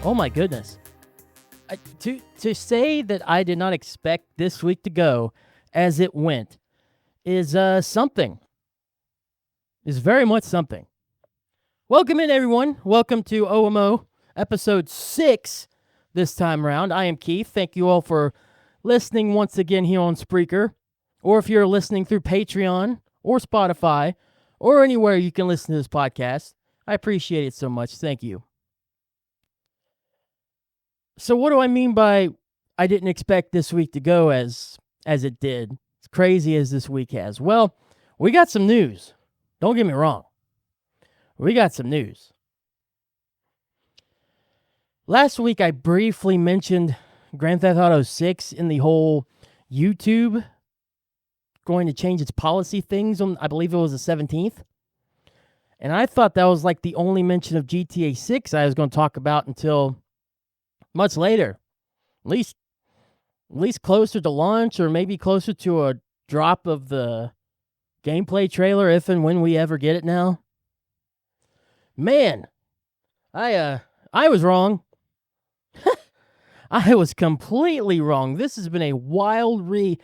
Oh my goodness. To say that I did not expect this week to go as it went is something. Is very much something. Welcome in, everyone. Welcome to OMO episode 6 this time around. I am Keith. Thank you all for listening once again here on Spreaker, or if you're listening through Patreon or Spotify or anywhere you can listen to this podcast. I appreciate it so much. Thank you. So what do I mean by I didn't expect this week to go as it did, as crazy as this week has? Well, we got some news. Don't get me wrong. We got some news. Last week I briefly mentioned Grand Theft Auto 6 in the whole YouTube going to change its policy things on, I believe it was the 17th. And I thought that was like the only mention of GTA 6 I was going to talk about until much later, at least closer to launch, or maybe closer to a drop of the gameplay trailer, if and when we ever get it now. Man, I was wrong. I was completely wrong. This has been a wild week,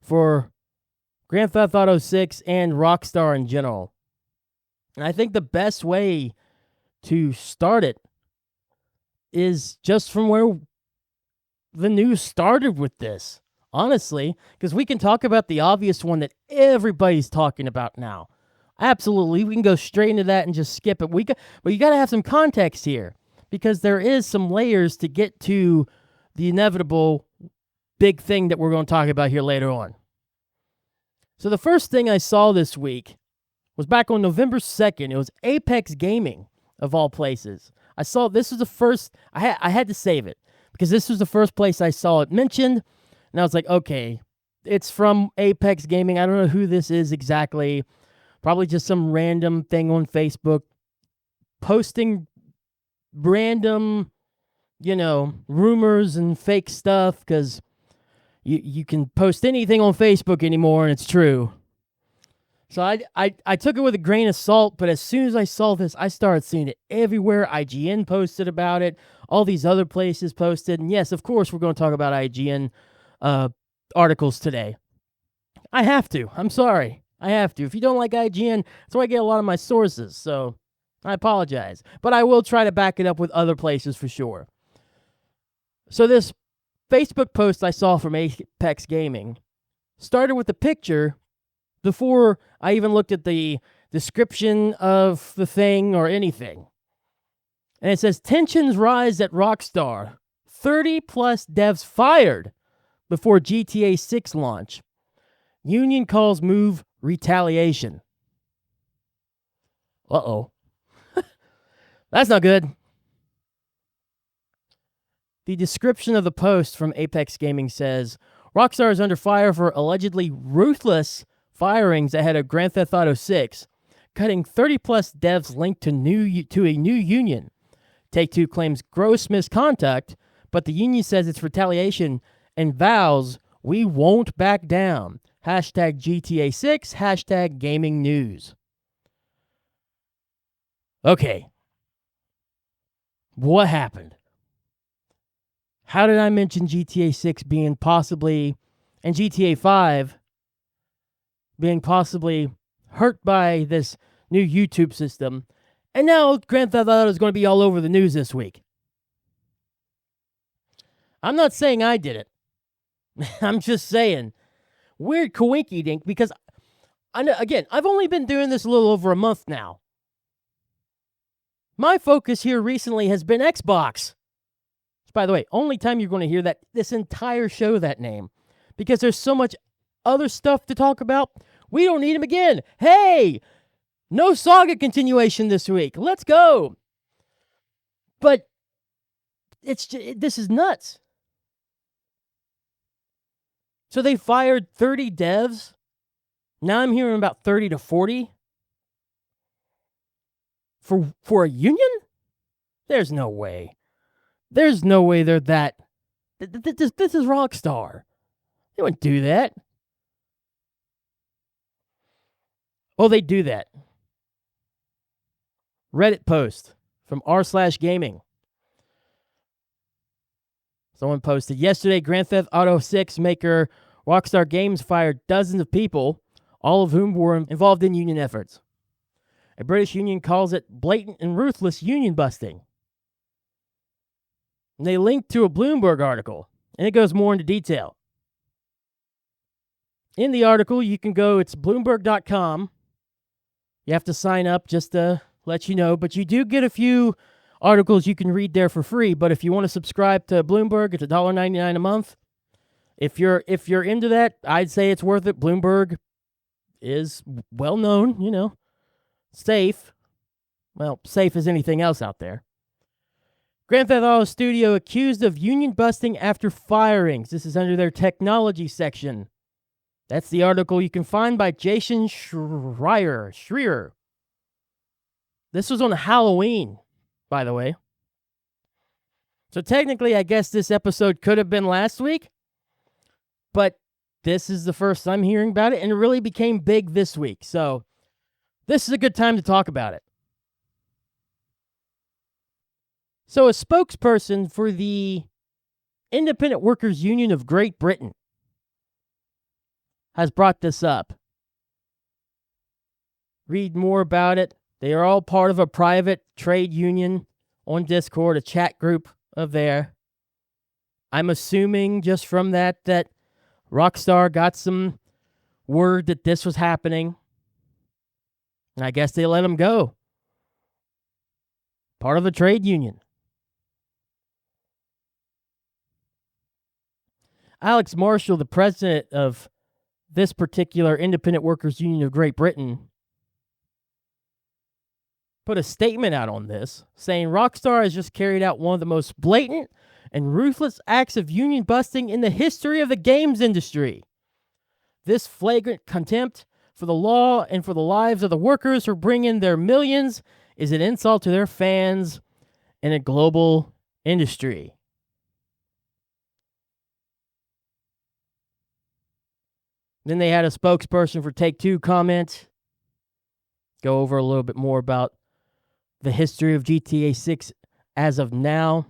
for Grand Theft Auto 6 and Rockstar in general. And I think the best way to start it is just from where the news started with this, honestly, because we can talk about the obvious one that everybody's talking about now. Absolutely, we can go straight into that and just skip it. But you got to have some context here, because there is some layers to get to the inevitable big thing that we're going to talk about here later on. So the first thing I saw this week was back on November 2nd. It was Apex Gaming, of all places. I saw this was the first. I had to save it because this was the first place I saw it mentioned, and I was like, okay, it's from Apex Gaming. I don't know who this is exactly. Probably just some random thing on Facebook posting random, rumors and fake stuff, because you can post anything on Facebook anymore and it's true. So I took it with a grain of salt, but as soon as I saw this, I started seeing it everywhere. IGN posted about it. All these other places posted. And yes, of course, we're going to talk about IGN articles today. I have to. I'm sorry. I have to. If you don't like IGN, that's where I get a lot of my sources. So I apologize. But I will try to back it up with other places for sure. So this Facebook post I saw from Apex Gaming started with a picture before I even looked at the description of the thing or anything. And it says, tensions rise at Rockstar. 30-plus devs fired before GTA 6 launch. Union calls move retaliation. Uh-oh. That's not good. The description of the post from Apex Gaming says, Rockstar is under fire for allegedly ruthless firings ahead of Grand Theft Auto 6, cutting 30-plus devs linked to a new union. Take-Two claims gross misconduct, but the union says it's retaliation and vows we won't back down. Hashtag GTA 6, hashtag gaming news. Okay. What happened? How did I mention GTA 6 being possibly, and GTA 5 being possibly hurt by this new YouTube system, and now Grand Theft Auto is going to be all over the news this week? I'm not saying I did it. I'm just saying, weird coinky dink, because, I've only been doing this a little over a month now. My focus here recently has been Xbox. By the way, only time you're going to hear this entire show, that name, because there's so much other stuff to talk about. We don't need him again. Hey, no Saga continuation this week. Let's go. But this is nuts. So they fired 30 devs. Now I'm hearing about 30 to 40 for a union? There's no way. There's no way they're that. This is Rockstar. They wouldn't do that. Oh, they do that. Reddit post. from r/gaming. Someone posted, yesterday, Grand Theft Auto 6 maker Rockstar Games fired dozens of people, all of whom were involved in union efforts. A British union calls it blatant and ruthless union busting. And they link to a Bloomberg article, and it goes more into detail. In the article, you can go, it's Bloomberg.com. You have to sign up just to let you know, but you do get a few articles you can read there for free. But if you want to subscribe to Bloomberg, it's $1.99 a month. If you're into that, I'd say it's worth it. Bloomberg is well known, safe. Well, safe as anything else out there. Grand Theft Auto Studio accused of union busting after firings. This is under their technology section. That's the article you can find by Jason Schreier. This was on Halloween, by the way. So technically, I guess this episode could have been last week, but this is the first I'm hearing about it, and it really became big this week. So this is a good time to talk about it. So a spokesperson for the Independent Workers Union of Great Britain has brought this up. Read more about it. They are all part of a private trade union on Discord, a chat group of there. I'm assuming just from that Rockstar got some word that this was happening. And I guess they let him go. Part of a trade union. Alex Marshall, the president of this particular Independent Workers Union of Great Britain, put a statement out on this, saying Rockstar has just carried out one of the most blatant and ruthless acts of union busting in the history of the games industry. This flagrant contempt for the law and for the lives of the workers who bring in their millions is an insult to their fans in a global industry. Then they had a spokesperson for Take-Two comment, go over a little bit more about the history of GTA 6 as of now.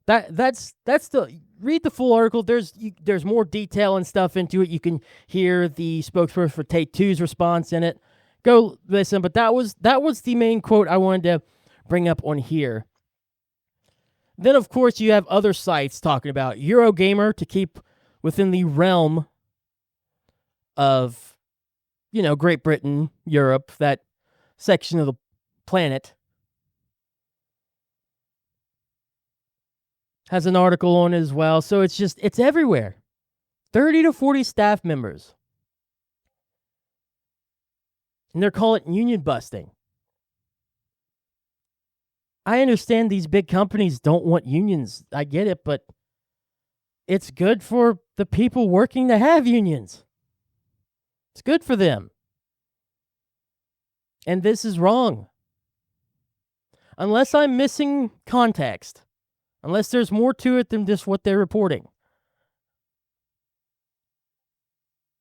That's the read the full article. There's more detail and stuff into it. You can hear the spokesperson for Take-Two's response in it. Go listen, but that was the main quote I wanted to bring up on here. Then of course you have other sites talking about Eurogamer to keep within the realm of, Great Britain, Europe, that section of the planet, has an article on it as well. So it's everywhere. 30 to 40 staff members. And they're calling it union busting. I understand these big companies don't want unions. I get it, but it's good for the people working to have unions. It's good for them. And this is wrong. Unless I'm missing context. Unless there's more to it than just what they're reporting.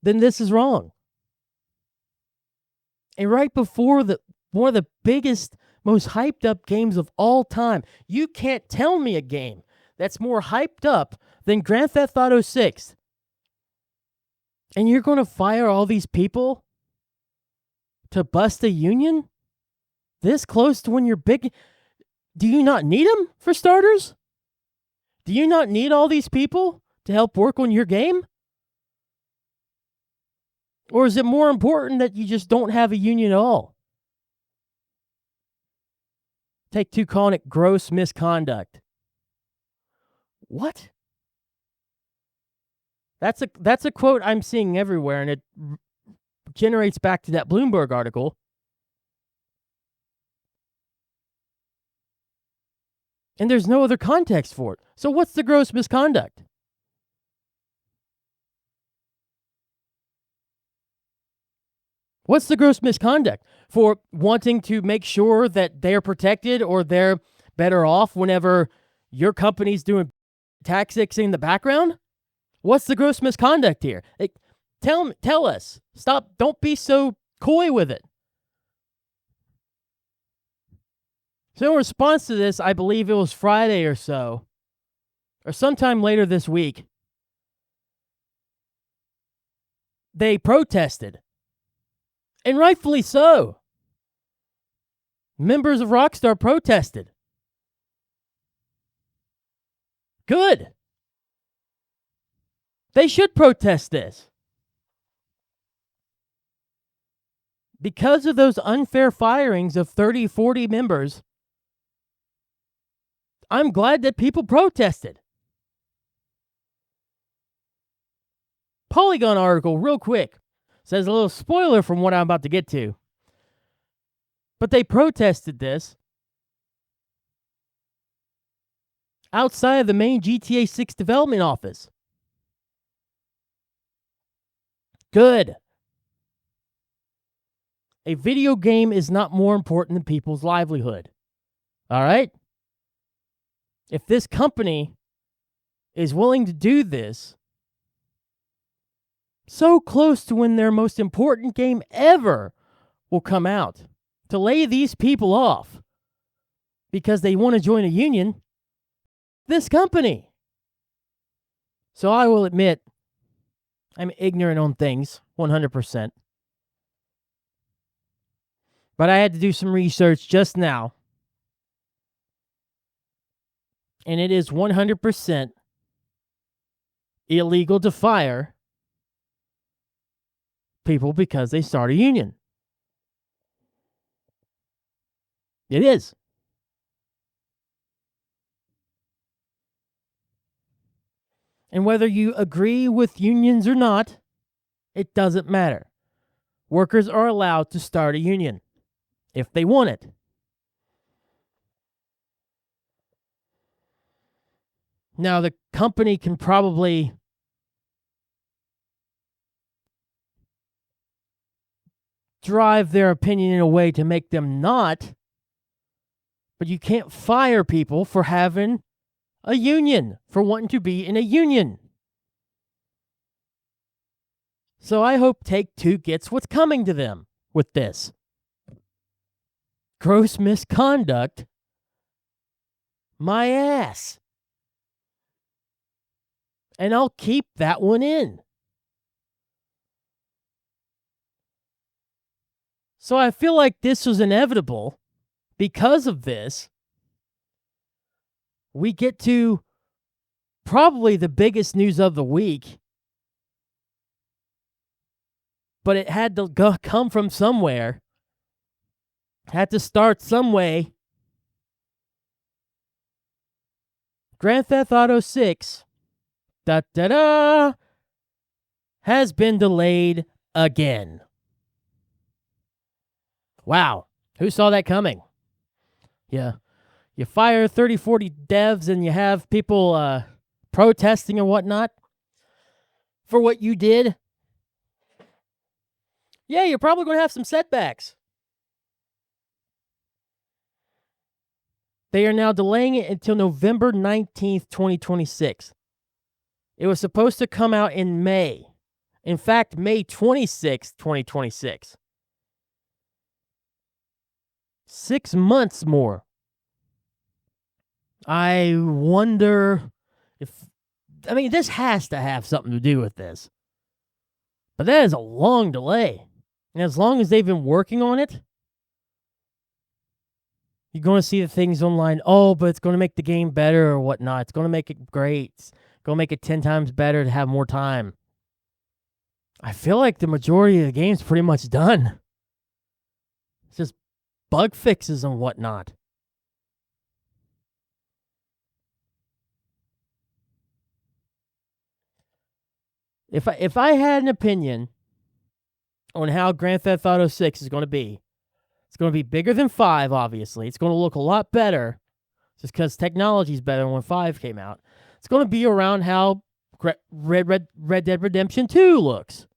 Then this is wrong. And right before one of the biggest, most hyped up games of all time, you can't tell me a game that's more hyped up than Grand Theft Auto 6. And you're going to fire all these people to bust a union? This close to when you're big? Do you not need them, for starters? Do you not need all these people to help work on your game? Or is it more important that you just don't have a union at all? Take-Two calling it gross misconduct. What? That's a quote I'm seeing everywhere, and it generates back to that Bloomberg article. And there's no other context for it. So what's the gross misconduct? What's the gross misconduct? For wanting to make sure that they're protected or they're better off whenever your company's doing tactics in the background? What's the gross misconduct here? Tell us. Stop. Don't be so coy with it. So in response to this, I believe it was Friday or so, or sometime later this week, they protested. And rightfully so. Members of Rockstar protested. Good. They should protest this. Because of those unfair firings of 30, 40 members, I'm glad that people protested. Polygon article, real quick, says a little spoiler from what I'm about to get to. But they protested this outside of the main GTA 6 development office. Good. A video game is not more important than people's livelihood. All right? If this company is willing to do this so close to when their most important game ever will come out, to lay these people off because they want to join a union, this company. So I will admit, I'm ignorant on things, 100%. But I had to do some research just now. And it is 100% illegal to fire people because they start a union. It is. And whether you agree with unions or not, it doesn't matter. Workers are allowed to start a union if they want it. Now, the company can probably drive their opinion in a way to make them not, but you can't fire people for having a union, for wanting to be in a union. So I hope Take-Two gets what's coming to them with this. Gross misconduct? My ass. And I'll keep that one in. So I feel like this was inevitable. Because of this, we get to probably the biggest news of the week. But it had to come from somewhere. Had to start some way. Grand Theft Auto 6 has been delayed again. Wow. Who saw that coming? Yeah. You fire 30, 40 devs and you have people protesting and whatnot for what you did. Yeah, you're probably going to have some setbacks. They are now delaying it until November 19th, 2026. It was supposed to come out in May. In fact, May 26th, 2026. 6 months more. I wonder if... I mean, this has to have something to do with this. But that is a long delay. And as long as they've been working on it, you're going to see the things online. Oh, but it's going to make the game better or whatnot. It's going to make it great. It's going to make it 10 times better to have more time. I feel like the majority of the game's pretty much done. It's just bug fixes and whatnot. If I had an opinion on how Grand Theft Auto 6 is going to be, it's going to be bigger than 5, obviously. It's going to look a lot better just because technology's better than when 5 came out. It's going to be around how Red Dead Redemption 2 looks.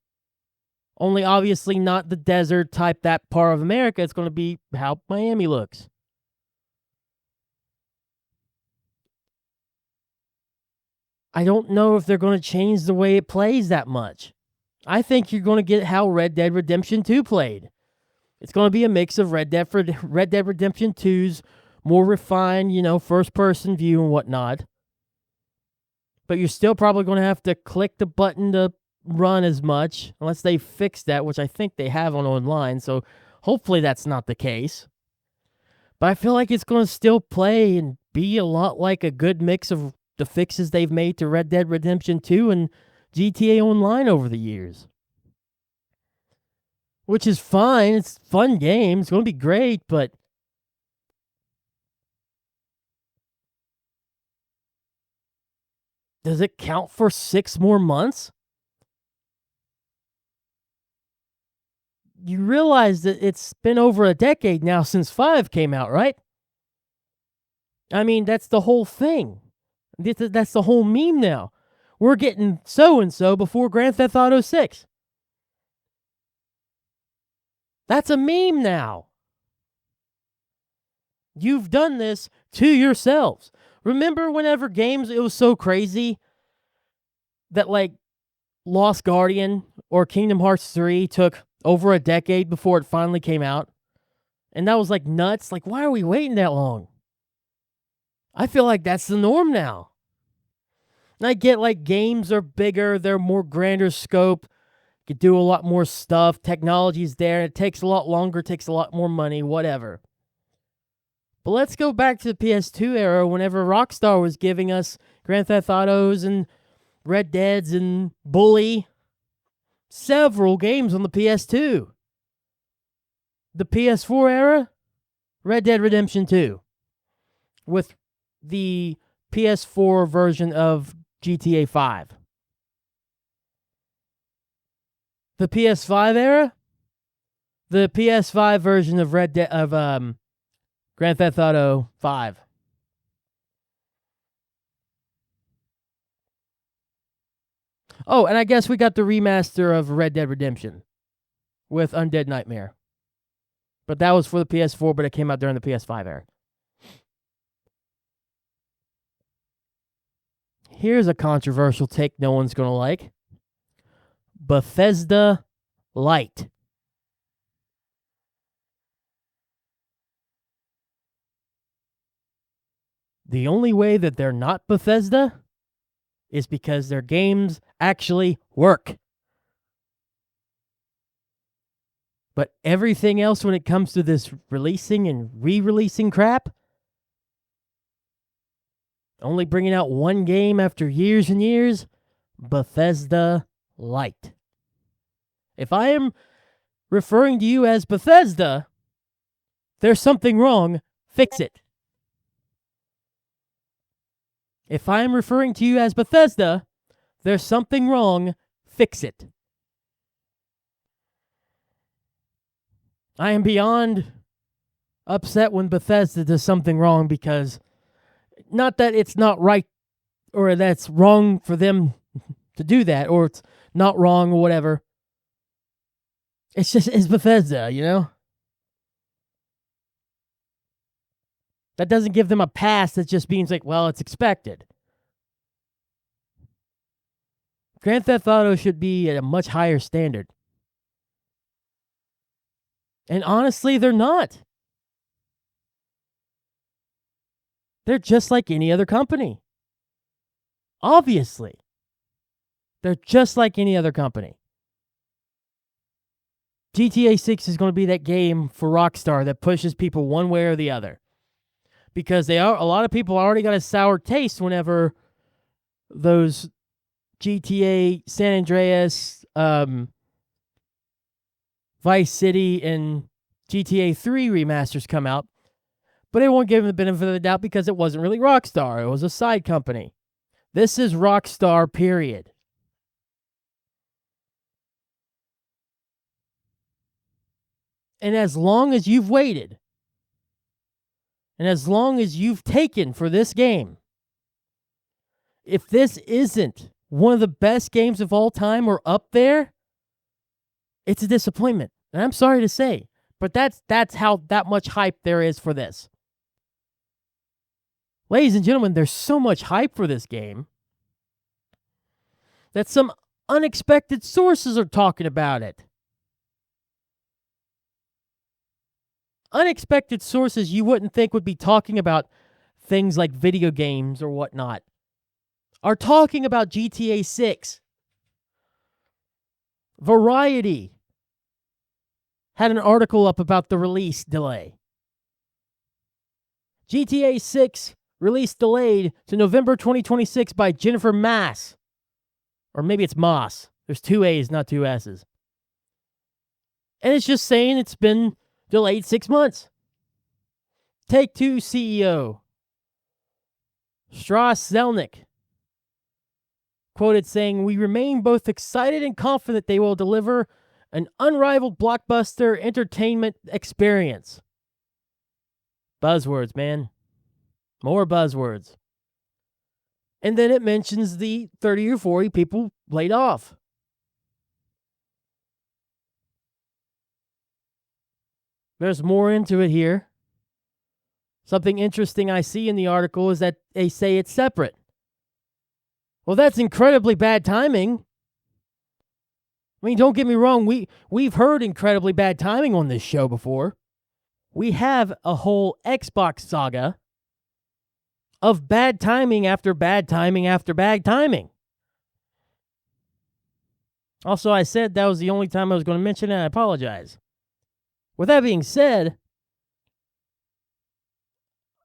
Only obviously not the desert type, that part of America. It's going to be how Miami looks. I don't know if they're going to change the way it plays that much. I think you're going to get how Red Dead Redemption 2 played. It's going to be a mix of Red Dead Redemption 2's more refined, first-person view and whatnot. But you're still probably going to have to click the button to run as much, unless they fix that, which I think they have on online, so hopefully that's not the case. But I feel like it's going to still play and be a lot like a good mix of the fixes they've made to Red Dead Redemption 2 and GTA Online over the years. Which is fine. It's a fun game. It's going to be great, but does it count for 6 more months? You realize that it's been over a decade now since 5 came out, right? I mean, that's the whole thing. That's the whole meme now. We're getting so-and-so before Grand Theft Auto 6. That's a meme now. You've done this to yourselves. Remember whenever games, it was so crazy that, like, Lost Guardian or Kingdom Hearts 3 took over a decade before it finally came out? And that was, like, nuts. Like, why are we waiting that long? I feel like that's the norm now. And I get, like, games are bigger, they're more grander scope, you can do a lot more stuff, technology's there, it takes a lot longer, takes a lot more money, whatever. But let's go back to the PS2 era whenever Rockstar was giving us Grand Theft Autos and Red Deads and Bully. Several games on the PS2. The PS4 era, Red Dead Redemption 2. With the PS4 version of GTA 5. The PS5 era, the PS5 version of Grand Theft Auto 5. Oh, and I guess we got the remaster of Red Dead Redemption with Undead Nightmare. But that was for the PS4, but it came out during the PS5 era. Here's a controversial take no one's going to like. Bethesda Light. The only way that they're not Bethesda is because their games actually work. But everything else when it comes to this releasing and re-releasing crap, only bringing out one game after years and years, Bethesda Light. If I am referring to you as Bethesda, there's something wrong, fix it. If I am referring to you as Bethesda, there's something wrong, fix it. I am beyond upset when Bethesda does something wrong because, not that it's not right or that's wrong for them to do that or it's not wrong or whatever. It's Bethesda, That doesn't give them a pass. That just means like, well, it's expected. Grand Theft Auto should be at a much higher standard. And honestly, they're not. They're just like any other company. Obviously. They're just like any other company. GTA 6 is going to be that game for Rockstar that pushes people one way or the other. Because a lot of people already got a sour taste whenever those GTA San Andreas, Vice City, and GTA 3 remasters come out. But it won't give them the benefit of the doubt because it wasn't really Rockstar. It was a side company. This is Rockstar, period. And as long as you've waited, and as long as you've taken for this game, if this isn't one of the best games of all time or up there, it's a disappointment. And I'm sorry to say, but that's how that much hype there is for this. Ladies and gentlemen, there's so much hype for this game that some unexpected sources are talking about it. unexpected sources you wouldn't think would be talking about things like video games or whatnot are talking about GTA 6. Variety had an article up about the release delay. GTA 6 release delayed to November 2026 by Jennifer Mass. Or maybe it's Moss. There's 2 A's, not 2 S's. And it's just saying it's been delayed 6 months. Take-Two CEO Strauss Zelnick quoted saying, "We remain both excited and confident they will deliver an unrivaled blockbuster entertainment experience." Buzzwords, man. More buzzwords. And then it mentions the 30 or 40 people laid off. There's more into it here. Something interesting I see in the article is that they say it's separate. Well, that's incredibly bad timing. I mean, don't get me wrong, we've heard incredibly bad timing on this show before. We have a whole Xbox saga of bad timing after bad timing after bad timing. Also, I said that was the only time I was going to mention it, and I apologize. With that being said,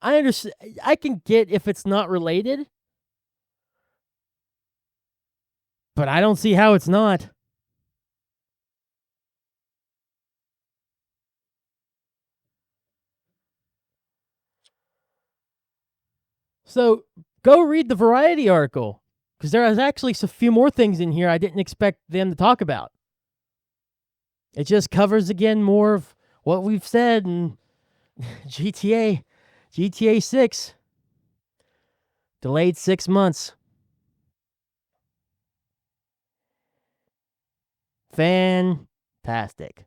I understand. I can get if it's not related, but I don't see how it's not. So go read the Variety article, because there is actually a few more things in here I didn't expect them to talk about. It just covers again more of what we've said in GTA 6. Delayed 6 months. Fantastic.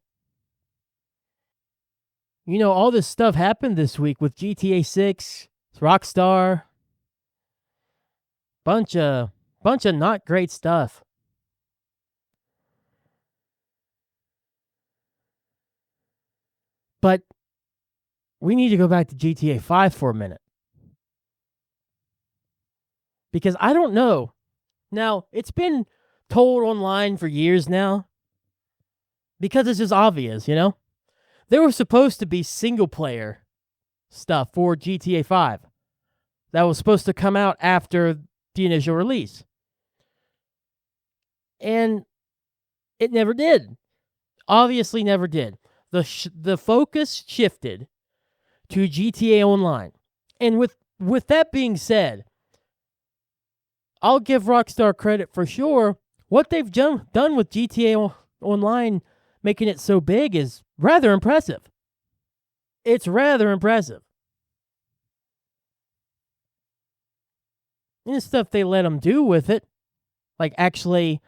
You know, all this stuff happened this week with GTA 6, Rockstar. Bunch of not great stuff. But we need to go back to GTA 5 for a minute. Because I don't know. Now, it's been told online for years now. Because it's just obvious, you know? There was supposed to be single player stuff for GTA 5 that was supposed to come out after the initial release. And it never did. Obviously never did. The focus shifted to GTA Online. And with that being said, I'll give Rockstar credit for sure. What they've done with GTA Online, making it so big, is rather impressive. It's rather impressive. And the stuff they let them do with it, like actually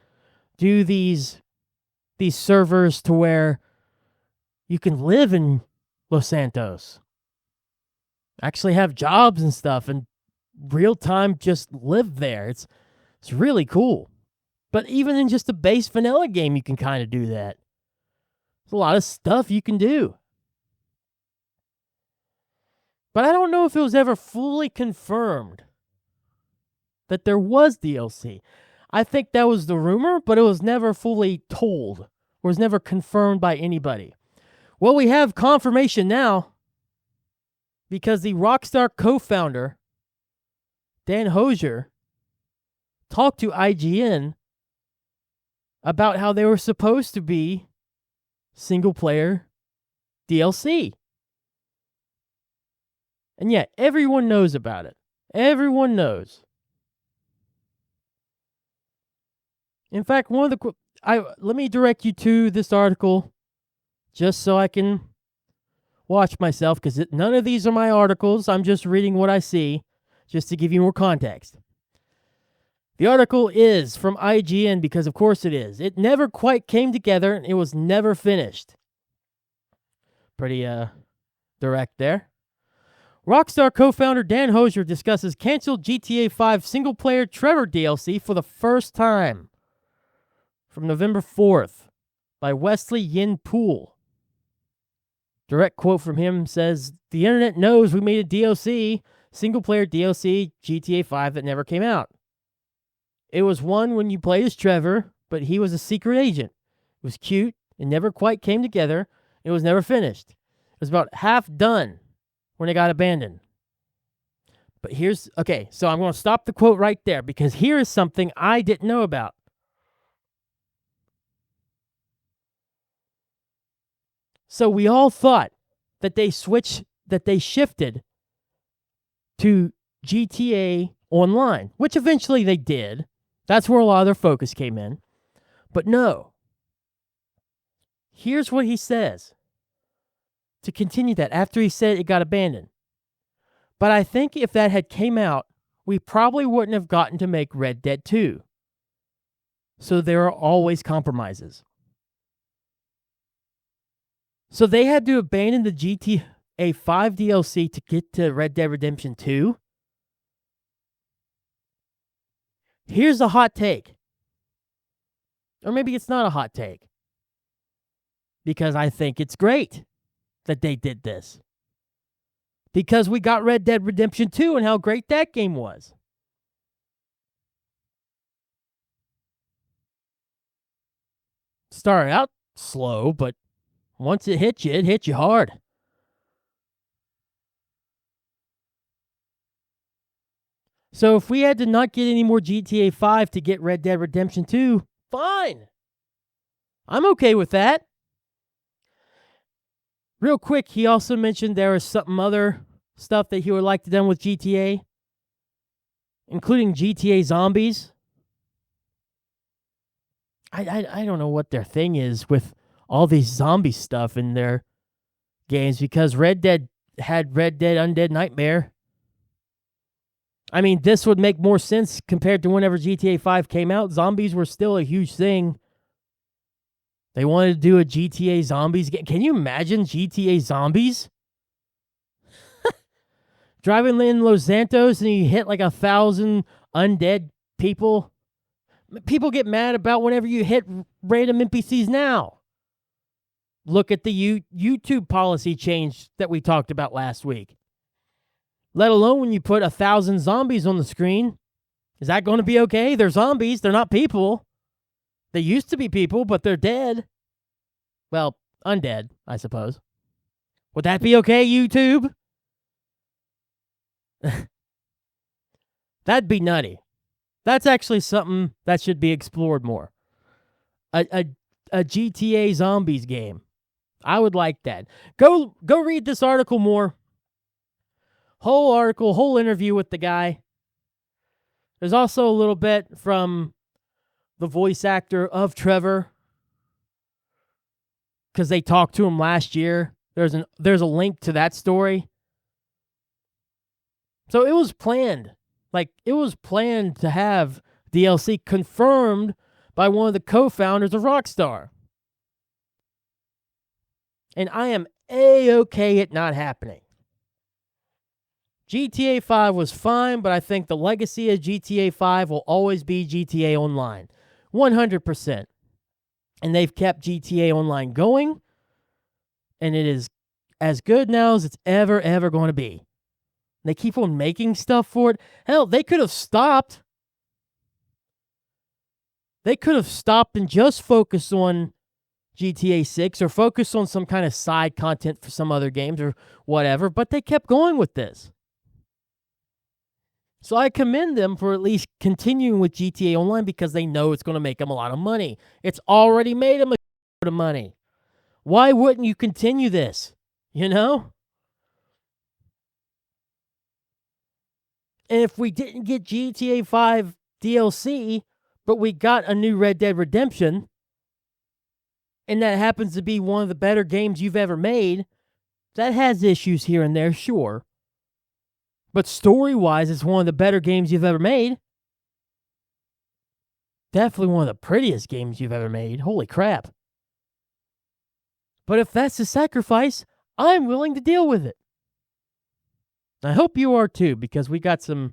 do these servers to where you can live in Los Santos, actually have jobs and stuff, and real time just live there. It's really cool. But even in just a base vanilla game, you can kind of do that. There's a lot of stuff you can do. But I don't know if it was ever fully confirmed that there was DLC. I think that was the rumor, but it was never fully told, or was never confirmed by anybody. Well, we have confirmation now, because the Rockstar co-founder, Dan Hosier, talked to IGN about how they were supposed to be single-player DLC. And yet, everyone knows about it. Everyone knows. In fact, let me direct you to this article just so I can watch myself, because none of these are my articles. I'm just reading what I see, just to give you more context. The article is from IGN because, of course, it is. It never quite came together, and it was never finished. Pretty direct there. Rockstar co-founder Dan Hosier discusses canceled GTA 5 single-player Trevor DLC for the first time. From November 4th by Wesley Yin Poole. Direct quote from him says, "The internet knows we made a DLC, single-player DLC, GTA 5 that never came out. It was one when you played as Trevor, but he was a secret agent. It was cute. It never quite came together. It was never finished. It was about half done when it got abandoned." But so I'm going to stop the quote right there because here is something I didn't know about. So we all thought that they shifted to GTA Online, which eventually they did. That's where a lot of their focus came in. But no. Here's what he says to continue that after he said it got abandoned. "But I think if that had came out, we probably wouldn't have gotten to make Red Dead 2. So there are always compromises." So they had to abandon the GTA 5 DLC to get to Red Dead Redemption 2? Here's a hot take. Or maybe it's not a hot take. Because I think it's great that they did this. Because we got Red Dead Redemption 2 and how great that game was. Started out slow, but once it hit you hard. So if we had to not get any more GTA 5 to get Red Dead Redemption 2, fine. I'm okay with that. Real quick, he also mentioned there was some other stuff that he would like to done with GTA, including GTA Zombies. I don't know what their thing is with all these zombie stuff in their games because Red Dead had Red Dead Undead Nightmare. I mean, this would make more sense compared to whenever GTA 5 came out. Zombies were still a huge thing. They wanted to do a GTA Zombies game. Can you imagine GTA Zombies? Driving in Los Santos and you hit like 1,000 undead people. People get mad about whenever you hit random NPCs now. Look at the YouTube policy change that we talked about last week. Let alone when you put 1,000 zombies on the screen. Is that going to be okay? They're zombies. They're not people. They used to be people, but they're dead. Well, undead, I suppose. Would that be okay, YouTube? That'd be nutty. That's actually something that should be explored more. A GTA Zombies game. I would like that. Go read this article more. Whole article, whole interview with the guy. There's also a little bit from the voice actor of Trevor, because they talked to him last year. There's a link to that story. So it was planned. It was planned to have DLC confirmed by one of the co-founders of Rockstar. And I am A-okay it not happening. GTA 5 was fine, but I think the legacy of GTA 5 will always be GTA Online. 100%. And they've kept GTA Online going, and it is as good now as it's ever going to be. They keep on making stuff for it. Hell, they could have stopped. They could have stopped and just focused on GTA 6 or focused on some kind of side content for some other games or whatever, but they kept going with this. So I commend them for at least continuing with GTA Online because they know it's going to make them a lot of money. It's already made them a lot of money. Why wouldn't you continue this? You know? And if we didn't get GTA 5 DLC, but we got a new Red Dead Redemption, and that happens to be one of the better games you've ever made, that has issues here and there, sure. But story-wise, it's one of the better games you've ever made. Definitely one of the prettiest games you've ever made. Holy crap. But if that's the sacrifice, I'm willing to deal with it. I hope you are too, because we got a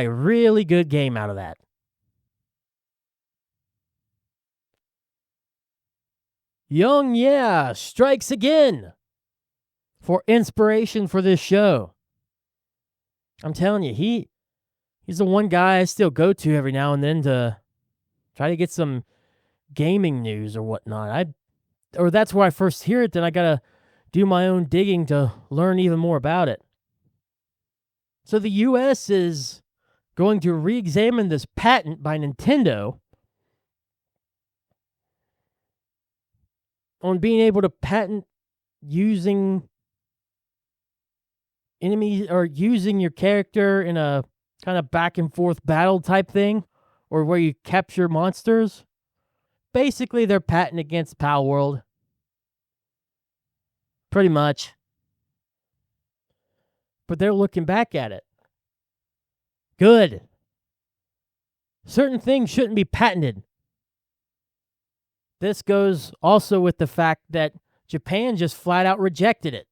really good game out of that. Young Yeah strikes again for inspiration for this show. I'm telling you, he's the one guy I still go to every now and then to try to get some gaming news or whatnot. Or that's where I first hear it, then I gotta do my own digging to learn even more about it. So the US is going to re-examine this patent by Nintendo on being able to patent using enemies or using your character in a kind of back and forth battle type thing, or where you capture monsters. Basically, they're patent against Pal World. Pretty much. But they're looking back at it. Good. Certain things shouldn't be patented. This goes also with the fact that Japan just flat out rejected it.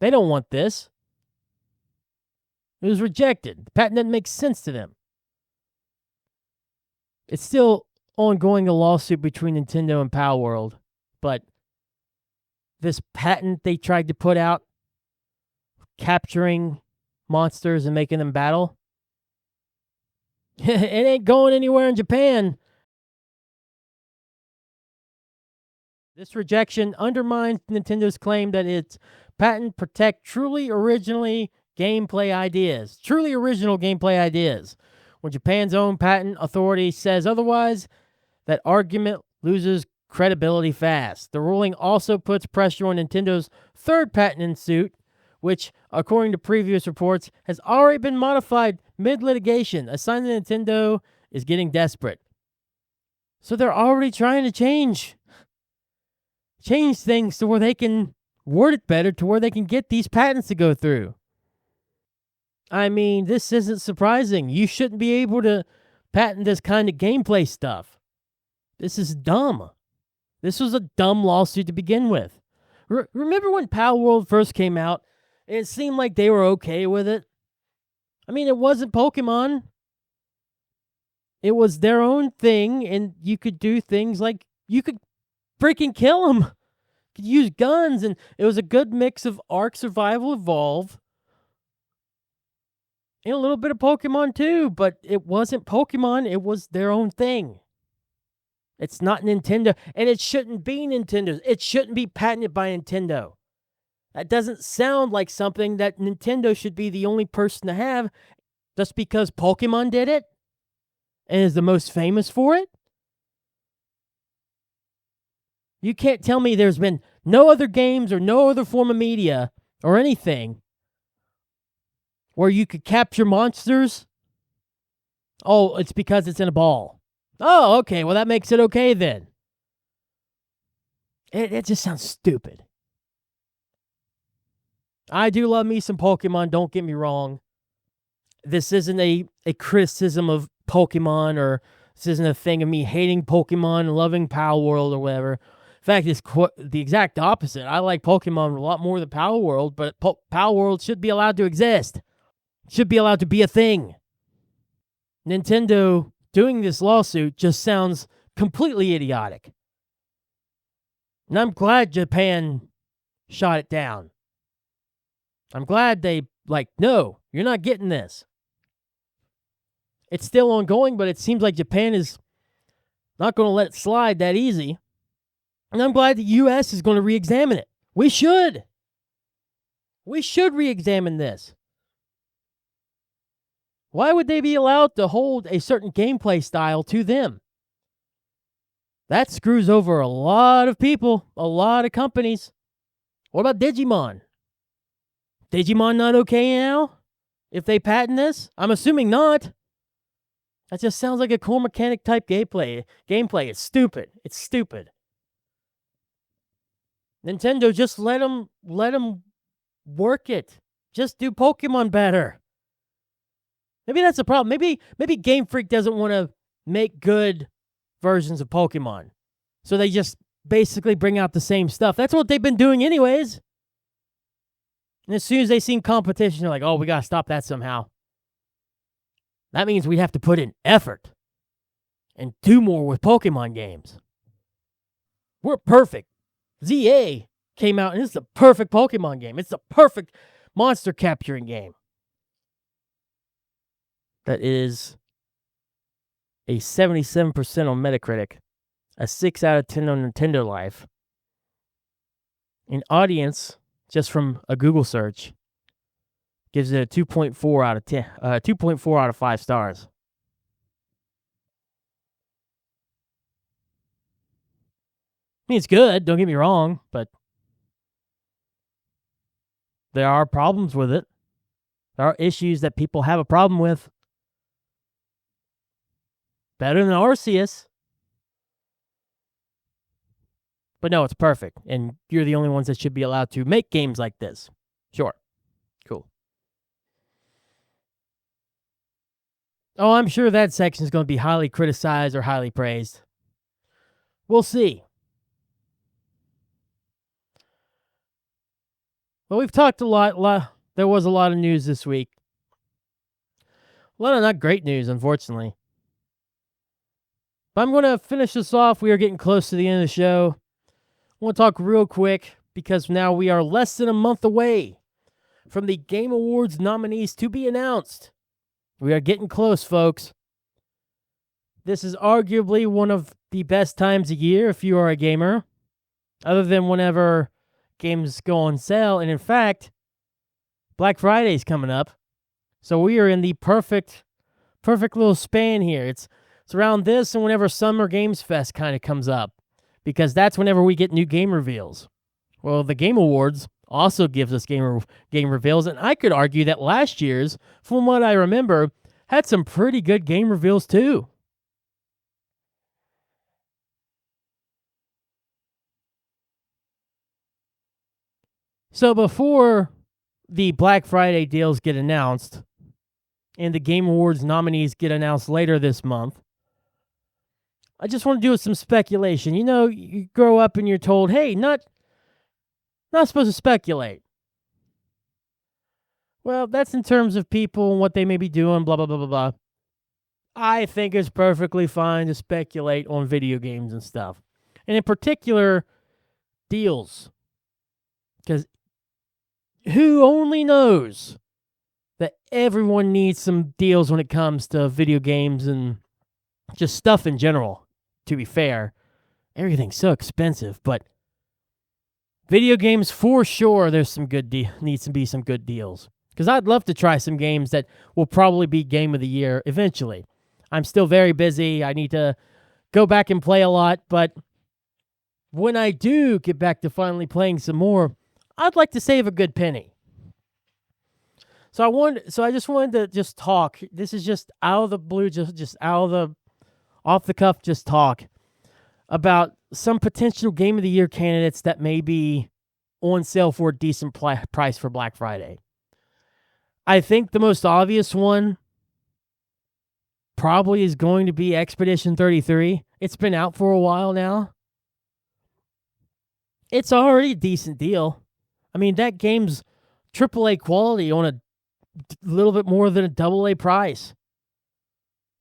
They don't want this. It was rejected. The patent doesn't make sense to them. It's still ongoing, a lawsuit between Nintendo and Pal World, but this patent they tried to put out, capturing monsters and making them battle, it ain't going anywhere in Japan. This rejection undermines Nintendo's claim that its patent protect truly original gameplay ideas. Truly original gameplay ideas. When Japan's own patent authority says otherwise, that argument loses credibility fast. The ruling also puts pressure on Nintendo's third patent in suit, which, according to previous reports, has already been modified mid-litigation, a sign that Nintendo is getting desperate. So they're already trying to change things to where they can word it better, to where they can get these patents to go through. I mean, this isn't surprising. You shouldn't be able to patent this kind of gameplay stuff. This is dumb. This was a dumb lawsuit to begin with. Remember when Pal World first came out? It seemed like they were okay with it. I mean, it wasn't Pokemon. It was their own thing, and you could do things like you could freaking kill them. You could use guns, and it was a good mix of Ark Survival Evolve and a little bit of Pokemon too, but it wasn't Pokemon. It was their own thing. It's not Nintendo, and it shouldn't be Nintendo's. It shouldn't be patented by Nintendo. That doesn't sound like something that Nintendo should be the only person to have just because Pokemon did it and is the most famous for it. You can't tell me there's been no other games or no other form of media or anything where you could capture monsters. Oh, it's because it's in a ball. Oh, okay. Well, that makes it okay then. It just sounds stupid. I do love me some Pokemon, don't get me wrong. This isn't a criticism of Pokemon, or this isn't a thing of me hating Pokemon and loving Pal World or whatever. In fact, it's the exact opposite. I like Pokemon a lot more than Pal World, but Pal World should be allowed to exist. It should be allowed to be a thing. Nintendo doing this lawsuit just sounds completely idiotic. And I'm glad Japan shot it down. I'm glad they, no, you're not getting this. It's still ongoing, but it seems like Japan is not going to let it slide that easy. And I'm glad the U.S. is going to re-examine it. We should. We should re-examine this. Why would they be allowed to hold a certain gameplay style to them? That screws over a lot of people, a lot of companies. What about Digimon? Digimon not okay now? If they patent this? I'm assuming not. That just sounds like a core mechanic type gameplay. It's stupid. It's stupid. Nintendo, just let them work it. Just do Pokemon better. Maybe that's the problem. Maybe Game Freak doesn't want to make good versions of Pokemon. So they just basically bring out the same stuff. That's what they've been doing anyways. And as soon as they see competition, they're like, oh, we got to stop that somehow. That means we have to put in effort and do more with Pokemon games. We're perfect. ZA came out, and it's the perfect Pokemon game. It's the perfect monster capturing game. That is a 77% on Metacritic, a 6 out of 10 on Nintendo Life. An audience, just from a Google search, gives it a 2.4 out of 10, 2.4 out of 5 stars. I mean, it's good, don't get me wrong, but there are problems with it. There are issues that people have a problem with. Better than Arceus. But no, it's perfect. And you're the only ones that should be allowed to make games like this. Sure. Cool. Oh, I'm sure that section is going to be highly criticized or highly praised. We'll see. Well, we've talked a lot. There was a lot of news this week. A lot of not great news, unfortunately. But I'm going to finish this off. We are getting close to the end of the show. I want to talk real quick because now we are less than a month away from the Game Awards nominees to be announced. We are getting close, folks. This is arguably one of the best times of year if you are a gamer, other than whenever games go on sale. And in fact, Black Friday is coming up. So we are in the perfect little span here. It's around this and whenever Summer Games Fest kind of comes up, because that's whenever we get new game reveals. Well, the Game Awards also gives us game reveals, and I could argue that last year's, from what I remember, had some pretty good game reveals too. So before the Black Friday deals get announced and the Game Awards nominees get announced later this month, I just want to do some speculation. You know, you grow up and you're told, hey, not supposed to speculate. Well, that's in terms of people and what they may be doing, blah, blah, blah, blah, blah. I think it's perfectly fine to speculate on video games and stuff. And in particular, deals. Because who only knows that everyone needs some deals when it comes to video games and just stuff in general, to be fair. Everything's so expensive, but video games, for sure, there's some good needs to be some good deals. Because I'd love to try some games that will probably be Game of the Year eventually. I'm still very busy. I need to go back and play a lot, but when I do get back to finally playing some more, I'd like to save a good penny. So I just wanted to talk. This is just out of the blue, just out of the off the cuff, just talk about some potential Game of the Year candidates that may be on sale for a decent price for Black Friday. I think the most obvious one probably is going to be Expedition 33. It's been out for a while now. It's already a decent deal. I mean, that game's AAA quality on a little bit more than a AA price.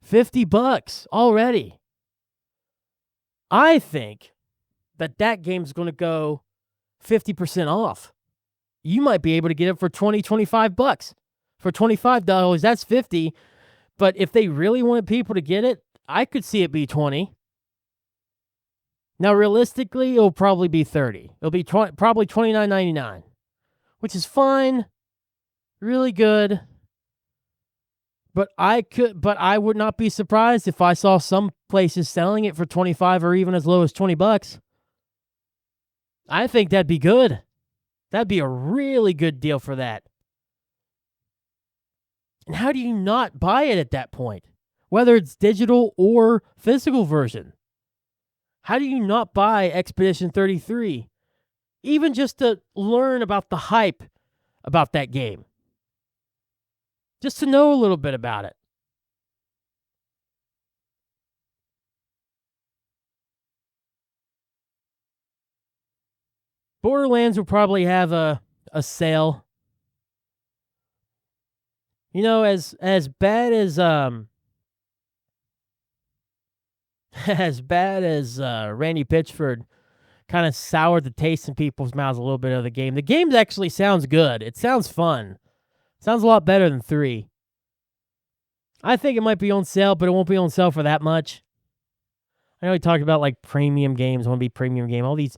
$50 already. I think that game's going to go 50% off. You might be able to get it for $20, $25. For $25, that's $50. But if they really wanted people to get it, I could see it be $20. Now, realistically, it'll probably be $30. It'll be probably $29.99, which is fine, really good. But I would not be surprised if I saw some places selling it for $25 or even as low as $20. I think that'd be good. That'd be a really good deal for that. And how do you not buy it at that point? Whether it's digital or physical version. How do you not buy Expedition 33? Even just to learn about the hype about that game. Just to know a little bit about it. Borderlands will probably have a sale. You know, as bad as as bad as Randy Pitchford kind of soured the taste in people's mouths a little bit of the game. The game actually sounds good. It sounds fun. Sounds a lot better than 3. I think it might be on sale, but it won't be on sale for that much. I know we talked about like premium games, want to be premium game. All these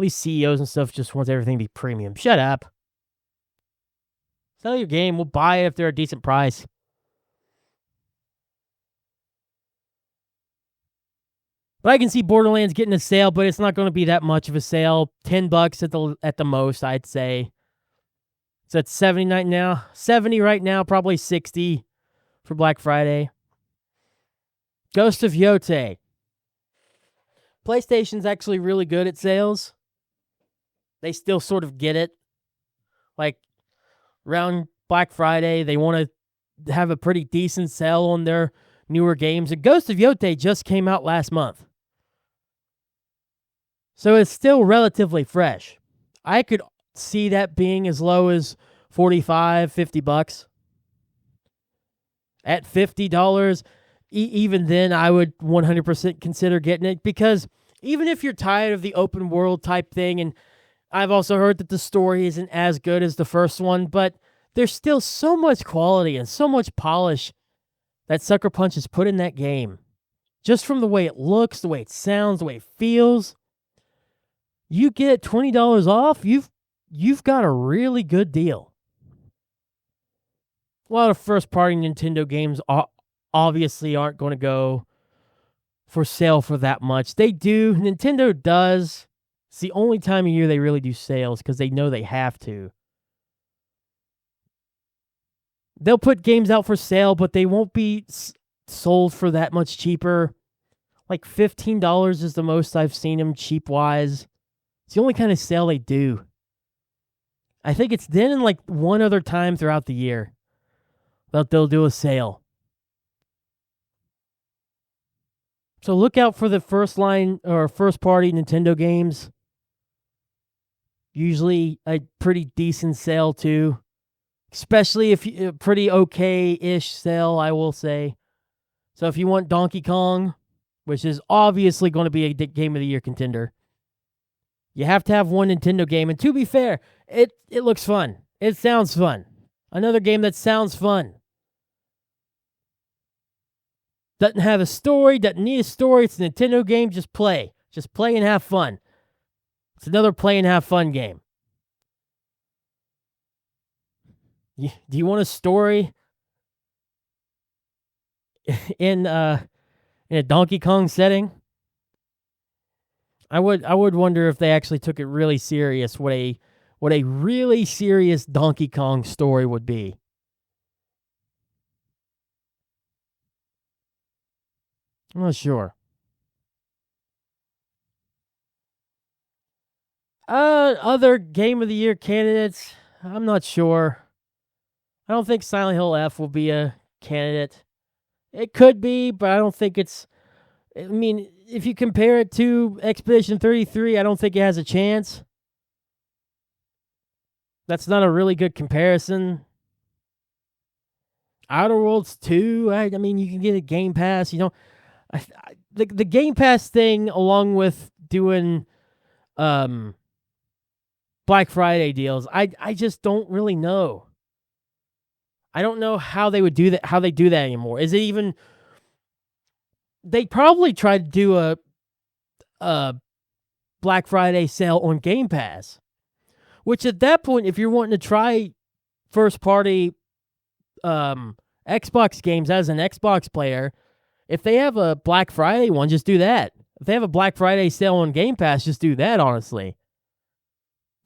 CEOs and stuff just want everything to be premium. Shut up. Sell your game. We'll buy it if they're a decent price. But I can see Borderlands getting a sale, but it's not going to be that much of a sale. $10 at the most, I'd say. So it's 79 now. 70 right now, probably 60 for Black Friday. Ghost of Yote. PlayStation's actually really good at sales. They still sort of get it. Like, around Black Friday, they want to have a pretty decent sale on their newer games. And Ghost of Yote just came out last month. So it's still relatively fresh. I could see that being as low as $45, $50. At $50, even then, I would 100% consider getting it, because even if you're tired of the open world type thing, and I've also heard that the story isn't as good as the first one, but there's still so much quality and so much polish that Sucker Punch has put in that game. Just from the way it looks, the way it sounds, the way it feels. You get $20 off, you've got a really good deal. A lot of first-party Nintendo games obviously aren't going to go for sale for that much. They do. Nintendo does. It's the only time of year they really do sales because they know they have to. They'll put games out for sale, but they won't be sold for that much cheaper. Like $15 is the most I've seen them cheap-wise. It's the only kind of sale they do. I think it's then and like one other time throughout the year that they'll do a sale. So look out for the first line or first party Nintendo games. Usually a pretty decent sale too. Especially if a pretty okay-ish sale, I will say. So if you want Donkey Kong, which is obviously going to be a Game of the Year contender, you have to have one Nintendo game. And to be fair, it looks fun. It sounds fun. Another game that sounds fun. Doesn't have a story, doesn't need a story. It's a Nintendo game. Just play. Just play and have fun. It's another play and have fun game. Do you want a story in a Donkey Kong setting? I would wonder if they actually took it really serious, what a really serious Donkey Kong story would be. I'm not sure. Other Game of the Year candidates, I'm not sure. I don't think Silent Hill F will be a candidate. It could be, but I don't think it's... I mean, if you compare it to Expedition 33, I don't think it has a chance. That's not a really good comparison. Outer Worlds 2, I mean, you can get a Game Pass. You know, the Game Pass thing, along with doing Black Friday deals, I just don't really know. I don't know how they would do that. How they do that anymore? Is it even? They probably tried to do a Black Friday sale on Game Pass, which at that point, if you're wanting to try first party Xbox games as an Xbox player, if they have a Black Friday one, just do that. If they have a Black Friday sale on Game Pass, just do that, honestly.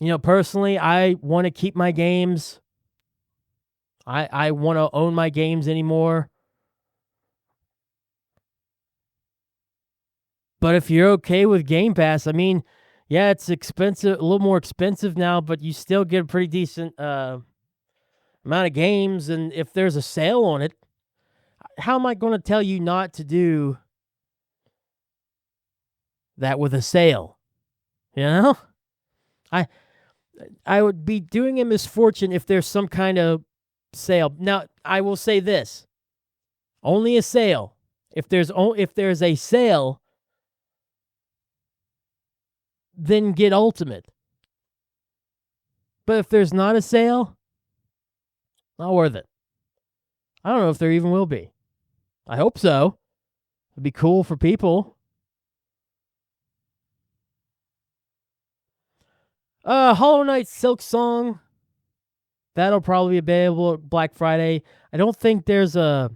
You know, personally, I want to keep my games. I want to own my games anymore. But if you're okay with Game Pass, I mean, yeah, it's expensive, a little more expensive now, but you still get a pretty decent amount of games. And if there's a sale on it, how am I going to tell you not to do that with a sale? You know? I would be doing a misfortune if there's some kind of sale. Now, I will say this. Only a sale. If there's a sale, then get Ultimate. But if there's not a sale, not worth it. I don't know if there even will be. I hope so. It'd be cool for people. Hollow Knight Silk Song. That'll probably be available at Black Friday. I don't think there's a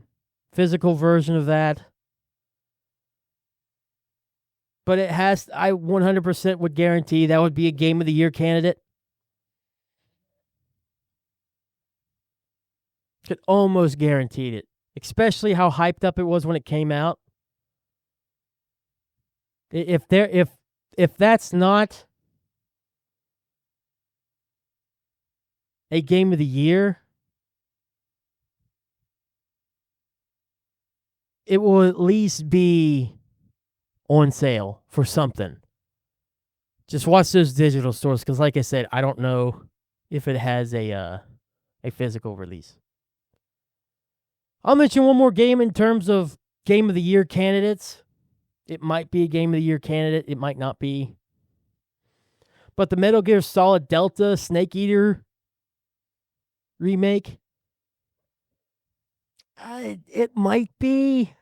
physical version of that. But it has, I 100% would guarantee that would be a Game of the Year candidate. Could almost guarantee it. Especially how hyped up it was when it came out. If that's not a Game of the Year, it will at least be on sale for something. Just watch those digital stores, because like I said, I don't know if it has a physical release. I'll mention one more game in terms of Game of the Year candidates. It might be a Game of the Year candidate. It might not be. But the Metal Gear Solid Delta Snake Eater remake, it might be.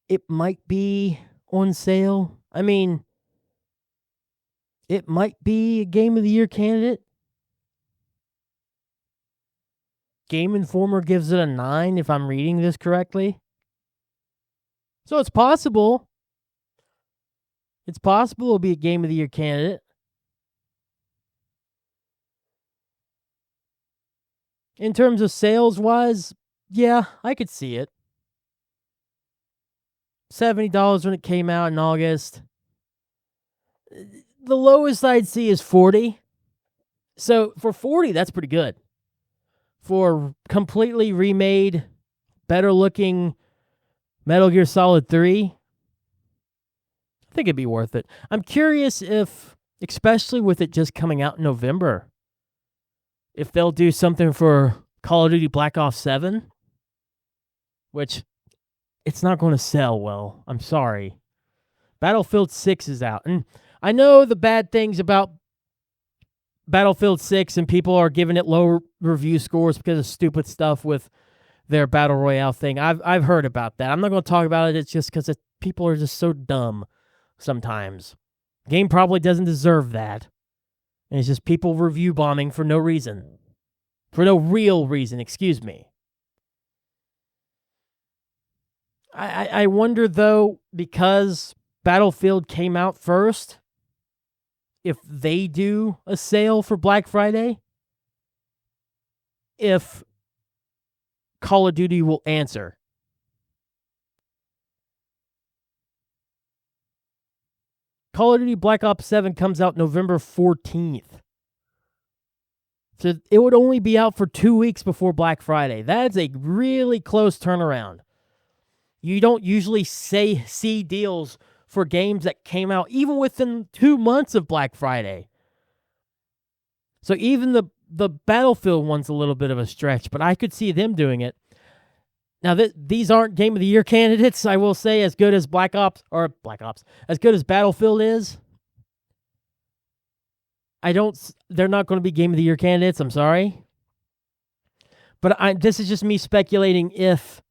It might be on sale. I mean, it might be a Game of the Year candidate. Game Informer gives it a 9 if I'm reading this correctly. So it's possible. It's possible it'll be a Game of the Year candidate. In terms of sales-wise, yeah, I could see it. $70 when it came out in August. The lowest I'd see is $40. So for $40, that's pretty good. For completely remade, better-looking Metal Gear Solid 3, I think it'd be worth it. I'm curious if, especially with it just coming out in November, if they'll do something for Call of Duty Black Ops 7, which it's not going to sell well. I'm sorry. Battlefield 6 is out. And I know the bad things about Battlefield 6, and people are giving it low review scores because of stupid stuff with their Battle Royale thing. I've heard about that. I'm not going to talk about it. It's just because people are just so dumb sometimes. Game probably doesn't deserve that. And it's just people review bombing for no reason. For no real reason, excuse me. I wonder, though, because Battlefield came out first, if they do a sale for Black Friday, if Call of Duty will answer. Call of Duty Black Ops 7 comes out November 14th. So it would only be out for 2 weeks before Black Friday. That's a really close turnaround. You don't usually see deals for games that came out even within 2 months of Black Friday. So even the Battlefield one's a little bit of a stretch, but I could see them doing it. Now, these aren't Game of the Year candidates, I will say, as good as as good as Battlefield is. They're not going to be Game of the Year candidates, I'm sorry. But this is just me speculating if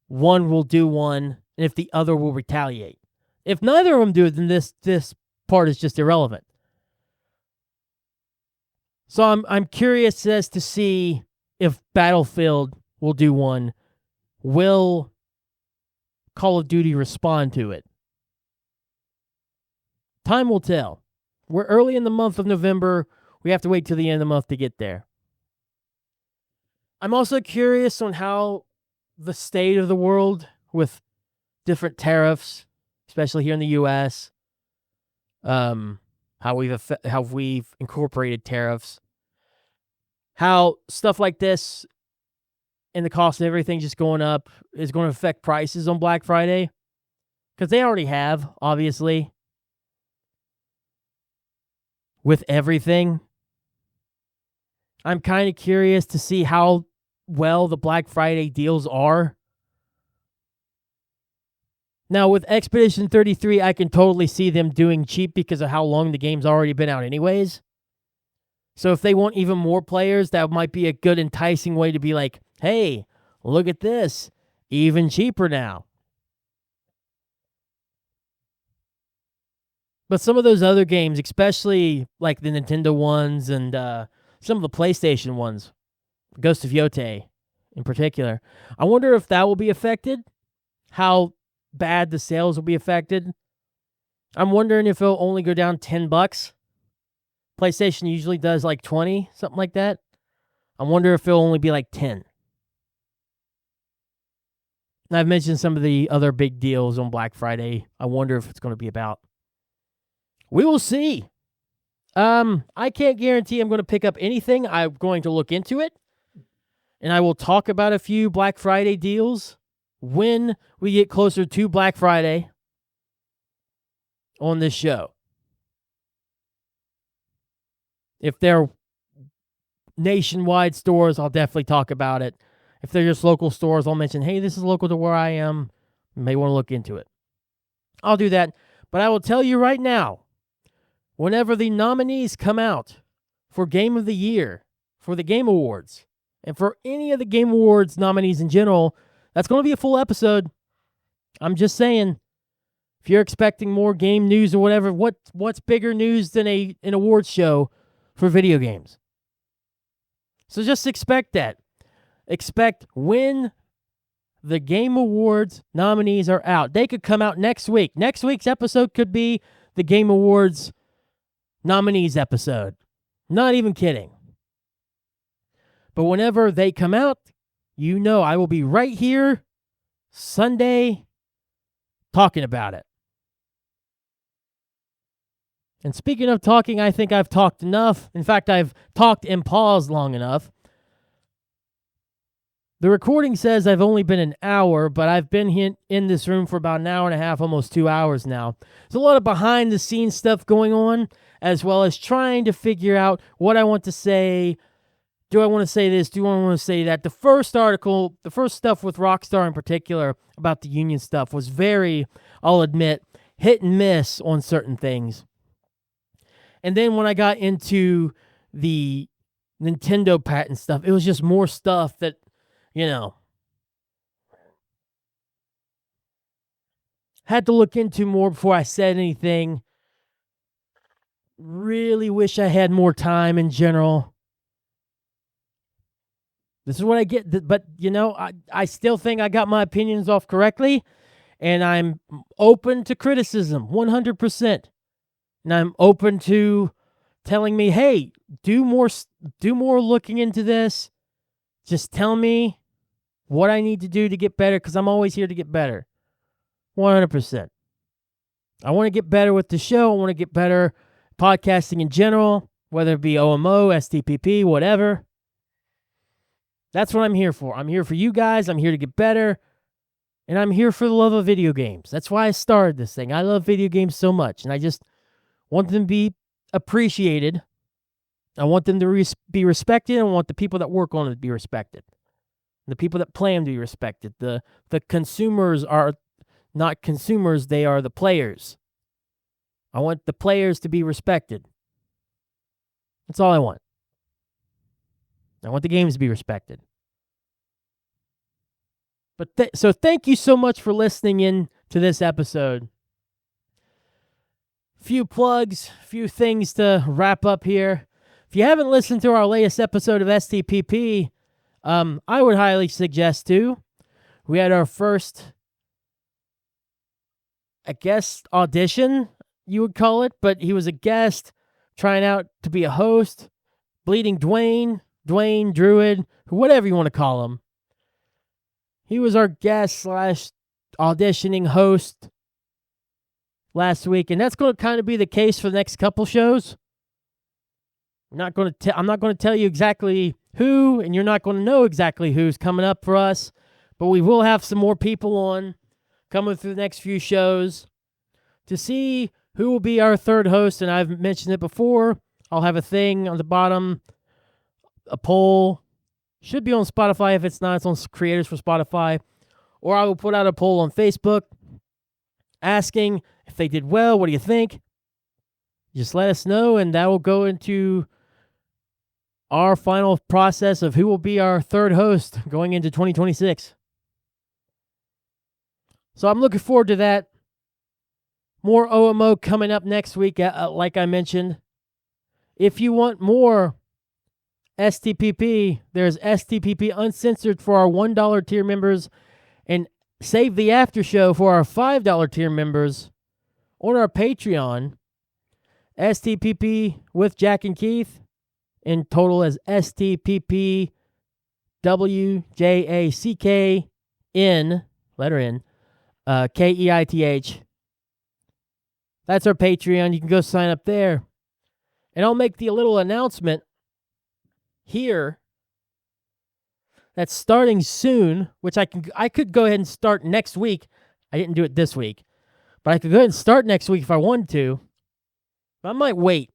one will do one and if the other will retaliate. If neither of them do it, then this part is just irrelevant. So I'm curious as to see if Battlefield will do one. Will Call of Duty respond to it? Time will tell. We're early in the month of November. We have to wait till the end of the month to get there. I'm also curious on how the state of the world with different tariffs, especially here in the U.S., how we've incorporated tariffs, how stuff like this and the cost of everything just going up is going to affect prices on Black Friday, because they already have, obviously, with everything. I'm kind of curious to see how well the Black Friday deals are. Now, with Expedition 33, I can totally see them doing cheap because of how long the game's already been out anyways. So if they want even more players, that might be a good enticing way to be like, hey, look at this. Even cheaper now. But some of those other games, especially like the Nintendo ones and some of the PlayStation ones, Ghost of Yote in particular, I wonder if that will be affected, how bad the sales will be affected. I'm wondering if it'll only go down $10. PlayStation usually does like 20, something like that. I wonder if it'll only be like 10. And I've mentioned some of the other big deals on Black Friday. I wonder if it's going to be about. We will see. I can't guarantee I'm going to pick up anything. I'm going to look into it. And I will talk about a few Black Friday deals when we get closer to Black Friday on this show. If they're nationwide stores, I'll definitely talk about it. If they're just local stores, I'll mention, hey, this is local to where I am. You may want to look into it. I'll do that. But I will tell you right now, whenever the nominees come out for Game of the Year, for the Game Awards, and for any of the Game Awards nominees in general, that's going to be a full episode. I'm just saying, if you're expecting more game news or whatever, what's bigger news than an awards show for video games? So just expect that. Expect when the Game Awards nominees are out. They could come out next week. Next week's episode could be the Game Awards nominees episode. Not even kidding. But whenever they come out, you know I will be right here Sunday talking about it. And speaking of talking, I think I've talked enough. In fact, I've talked and paused long enough. The recording says I've only been an hour, but I've been in this room for about an hour and a half, almost 2 hours now. There's a lot of behind-the-scenes stuff going on, as well as trying to figure out what I want to say. Do I want to say this? Do I want to say that? The first article, the first stuff with Rockstar in particular about the union stuff was very, I'll admit, hit and miss on certain things. And then when I got into the Nintendo patent stuff, it was just more stuff that, had to look into more before I said anything. Really wish I had more time in general. This is what I get. But, I still think I got my opinions off correctly. And I'm open to criticism, 100%. And I'm open to telling me, hey, do more looking into this. Just tell me what I need to do to get better, because I'm always here to get better. 100%. I want to get better with the show. I want to get better podcasting in general, whether it be OMO, STPP, whatever. That's what I'm here for. I'm here for you guys. I'm here to get better. And I'm here for the love of video games. That's why I started this thing. I love video games so much. And I just want them to be appreciated. I want them to be respected. I want the people that work on it to be respected. The people that play them to be respected. The consumers are not consumers. They are the players. I want the players to be respected. That's all I want. I want the games to be respected. But so thank you so much for listening in to this episode. Few plugs, few things to wrap up here. If you haven't listened to our latest episode of STPP, I would highly suggest to. We had our first, I guess, audition, you would call it, but he was a guest trying out to be a host. Bleeding Dwayne, Druid, whatever you want to call him. He was our guest / auditioning host last week, and that's going to kind of be the case for the next couple shows. I'm not going to tell you exactly who, and you're not going to know exactly who's coming up for us, but we will have some more people on coming through the next few shows to see who will be our third host. And I've mentioned it before. I'll have a thing on the bottom, a poll. Should be on Spotify. If it's not, it's on Creators for Spotify. Or I will put out a poll on Facebook asking if they did well. What do you think? Just let us know, and that will go into our final process of who will be our third host going into 2026. So I'm looking forward to that. More OMO coming up next week, like I mentioned. If you want more STPP, there's STPP Uncensored for our $1 tier members, and Save the After Show for our $5 tier members on our Patreon. STPP with Jack and Keith in total as STPP WJACKN, letter N, KEITH. That's our Patreon. You can go sign up there. And I'll make the little announcement here that's starting soon, which I could go ahead and start next week. I didn't do it this week, but I could go ahead and start next week if I wanted to. But I might wait.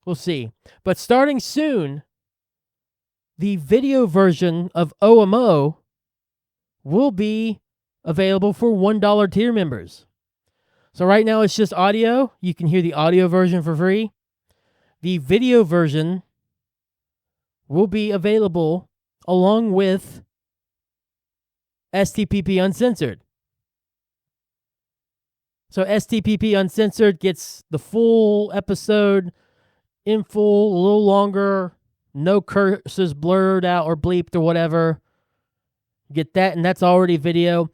We'll see. But starting soon, the video version of OMO will be available for $1 tier members. So right now it's just audio. You can hear the audio version for free. The video version will be available along with STPP Uncensored. So STPP Uncensored gets the full episode in full, a little longer, no curses blurred out or bleeped or whatever. Get that, and that's already video.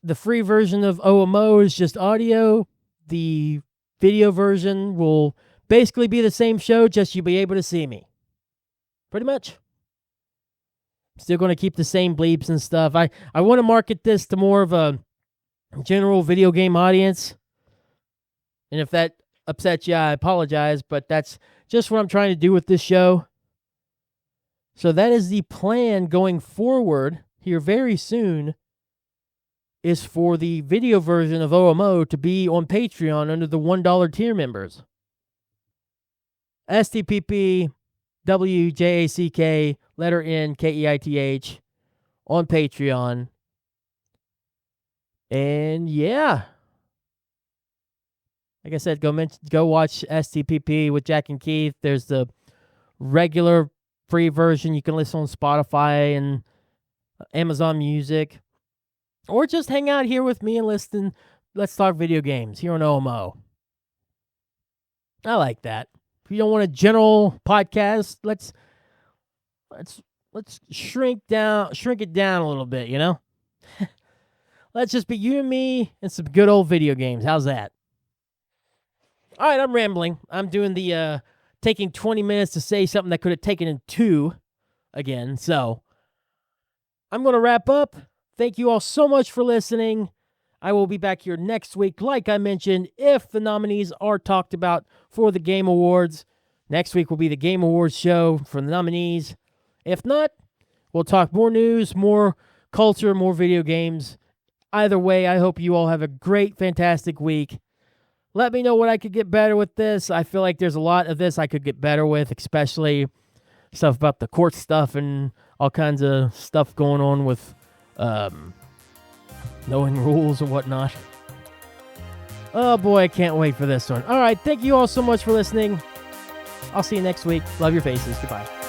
The free version of OMO is just audio. The video version will basically be the same show, just you'll be able to see me. Pretty much. Still going to keep the same bleeps and stuff. I want to market this to more of a general video game audience. And if that upsets you, I apologize, but that's just what I'm trying to do with this show. So that is the plan going forward here very soon, is for the video version of OMO to be on Patreon under the $1 tier members. STPP WJACK letter N KEITH on Patreon. And yeah, like I said, go watch STPP with Jack and Keith. There's the regular free version. You can listen on Spotify and Amazon Music, or just hang out here with me and listen. Let's talk video games here on OMO. I like that. If you don't want a general podcast, let's shrink it down a little bit, you know? Let's just be you and me and some good old video games. How's that? All right, I'm rambling. I'm doing the taking 20 minutes to say something that could have taken in 2 again. So I'm going to wrap up. Thank you all so much for listening. I will be back here next week, like I mentioned, if the nominees are talked about for the Game Awards. Next week will be the Game Awards show for the nominees. If not, we'll talk more news, more culture, more video games. Either way, I hope you all have a great, fantastic week. Let me know what I could get better with this. I feel like there's a lot of this I could get better with, especially stuff about the court stuff and all kinds of stuff going on with knowing rules and whatnot. Oh boy, I can't wait for this one. All right, thank you all so much for listening. I'll see you next week. Love your faces. Goodbye.